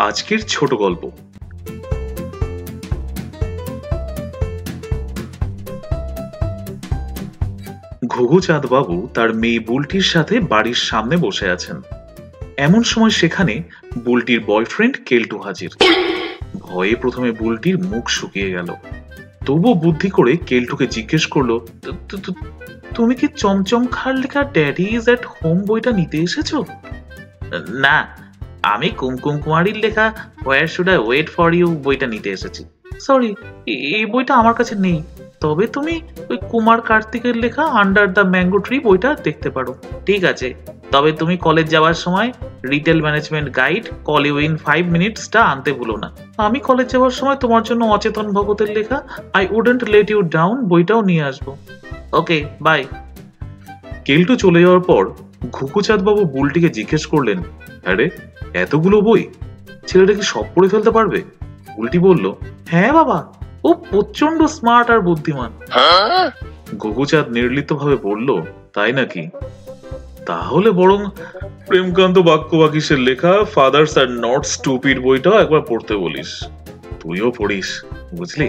আজকের ছোট গল্প। ঘুঘুচাঁদ বাবু তার মেয়ে বুলটির সাথে বাড়ির সামনে বসে আছেন। এমন সময় সেখানে বুলটির বয়ফ্রেন্ড কেলটু হাজির। ভয়ে প্রথমে বুলটির মুখ শুকিয়ে গেল, তবুও বুদ্ধি করে কেলটুকে জিজ্ঞেস করলো, তুমি কি চমচম খাঁর লেখা ড্যাডি ইজ এট হোম বইটা নিতে এসেছো? না, আমি কুমকুম কুমারীর লেখা where should I wait for you বইটা নিতে এসেছি। সরি, এই বইটা আমার কাছে নেই। তবে তুমি ওই কুমার কার্তিকের লেখা আন্ডার দ্য ম্যাঙ্গো ট্রি বইটা দেখতে পারো। ঠিক আছে, তবে তুমি কলেজ যাওয়ার সময় retail management guide call you in 5 মিনিটসটা আনতে ভুলো না। আমি কলেজ যাওয়ার সময় তোমার জন্য অচেতন ভগতের লেখা I wouldn't let you down বইটাও নিয়ে আসবো। Okay, bye. কেলটু চলে যাওয়ার পর ঘুঘুচাঁদ বাবু বুলটিকে জিজ্ঞেস করলেন, আরে এতগুলো বই ছেলেটা কি সব পড়ে ফেলতে পারবে? বুলটি বলল, হ্যাঁ বাবা, ও প্রচন্ড স্মার্ট আর বুদ্ধিমান। ঘুঘুচাঁদ নির্লিপ্ত ভাবে বলল, তাই নাকি? তাহলে বরং প্রেমকান্ত বাক্যবাগীশের লেখা ফাদার্স আর নট স্টুপিড বইটাও একবার পড়তে বলিস। তুইও পড়িস, বুঝলি?